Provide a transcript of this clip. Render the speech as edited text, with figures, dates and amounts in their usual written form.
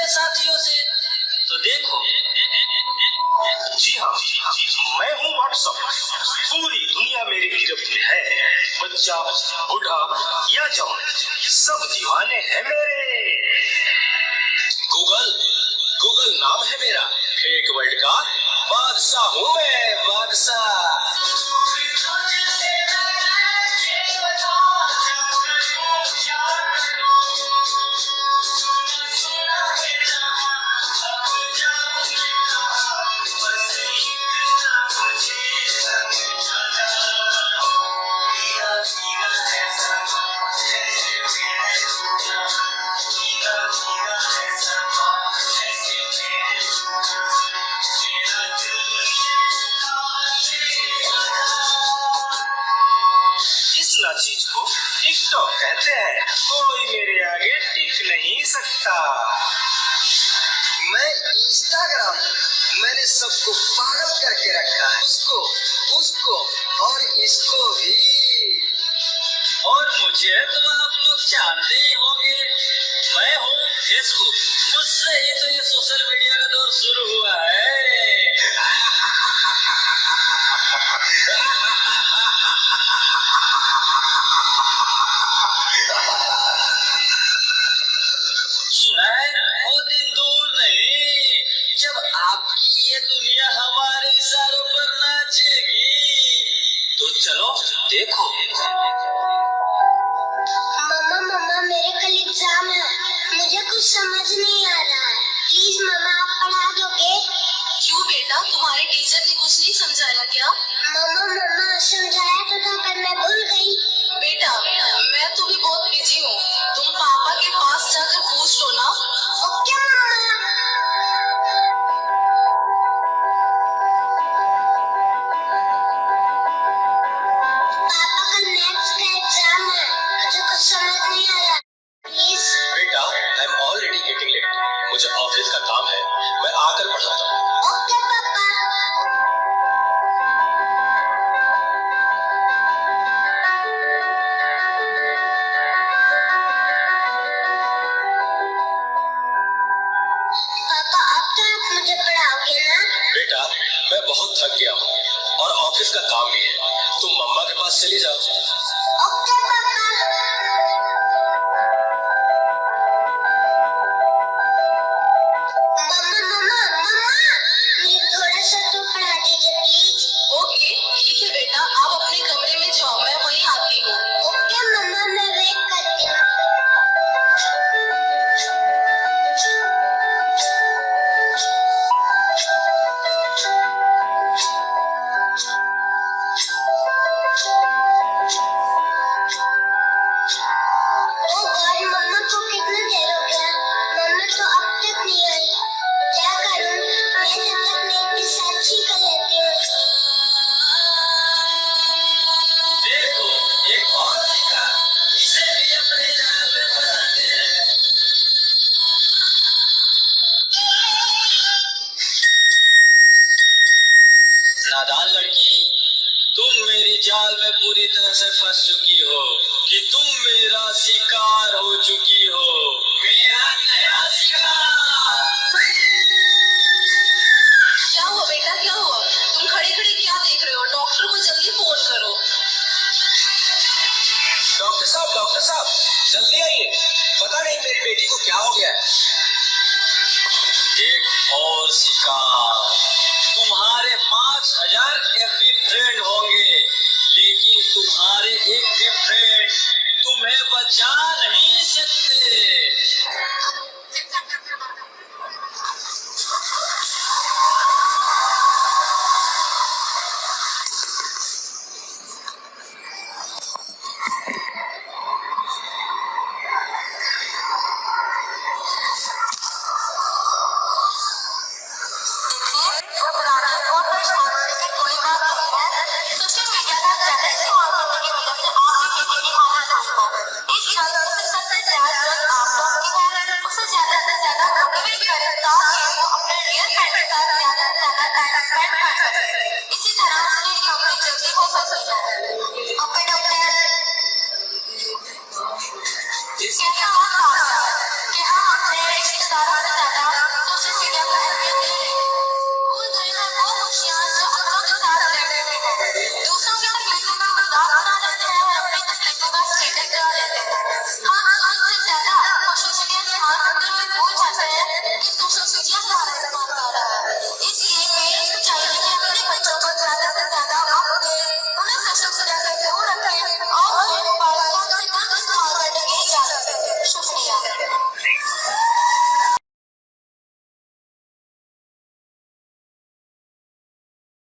साथियों से। तो देखो, जी हाँ, मैं हूँ व्हाट्सएप। पूरी दुनिया मेरी गिरफ्त में है। बच्चा, बूढ़ा या जवान, सब दीवाने हैं मेरे। गूगल नाम है मेरा। फेक वर्ल्ड का बादशाह हूँ मैं, बादशाह। चीज को टिकटॉक कहते हैं। कोई मेरे आगे टिक नहीं सकता। मैं इंस्टाग्राम, मैंने सबको पागल करके रखा है। उसको और इसको भी। और मुझे तो आप लोग जानते ही होंगे, मैं हूँ फेसबुक। मुझसे ही तो ये सोशल मीडिया का दौर शुरू हुआ है। सुना है वो दिन दूर नहीं जब आपकी ये दुनिया हमारे इशारों पर नाचेगी। तो चलो देखो। मम्मा मेरे कल एग्जाम है, मुझे कुछ समझ नहीं आ रहा है। प्लीज मम्मा आप पढ़ा दोगे? क्यों बेटा, तुम्हारे टीचर ने कुछ नहीं समझाया क्या? मम्मा समझाया तो था पर मैं भूल गई। बेटा मैं तो भी बहुत बिजी हूँ, तुम पापा के पास जाकर पूछ लो ना। ओके मम्मा। पापा कल मैथ्स का एग्जाम है, मुझे कुछ समझ नहीं आ रहा। प्लीज। बेटा, I am already getting late. मुझे ऑफिस का काम है, मैं आकर पढ़ाता हूँ। ओके पापा। पापा अब तो आप मुझे पढ़ाओगे ना? बेटा, मैं बहुत थक गया हूँ और ऑफिस का काम भी है। तुम मम्मा के पास चली जाओ। ओके पापा। मम्मा मुझे थोड़ा सा तो पढ़ा दीजिए प्लीज। ओके ठीक है बेटा, आप अपने कमरे में जाओ, मैं वहीं आती हूँ। ओके मम्मा, मैं वेट करती हूँ। ओ गॉड, मम्मा को कितना देर हो गया, मम्मा तो अब तक नहीं आई। क्या करूं? मैं जब तक नेट की सर्च ही कर लेती हूँ। देखो, एक और सिक्का, इसे भी अपने जाल में फंसाते हैं। नादान लड़की, तुम मेरी जाल में पूरी तरह से फंस चुकी हो कि तुम मेरा शिकार हो चुकी हो। मेरा नया शिकार। क्या हुआ बेटा, क्या हुआ? तुम खड़े खड़े क्या देख रहे हो? डॉक्टर को जल्दी फोन करो। डॉक्टर साहब, जल्दी आइए। पता नहीं मेरी बेटी को क्या हो गया है। एक और शिकार। तुम्हारे 5000 एफबी फ्रेंड होंगे, लेकिन तुम्हारे एक भी फ्रेंड तुम्हें बचा नहीं सकते। इसी तरह उसकी रिकवरी जल्दी हो सकती है। ओके डॉक्टर, कैसा हुआ कि हम अपने रिश्तेदारों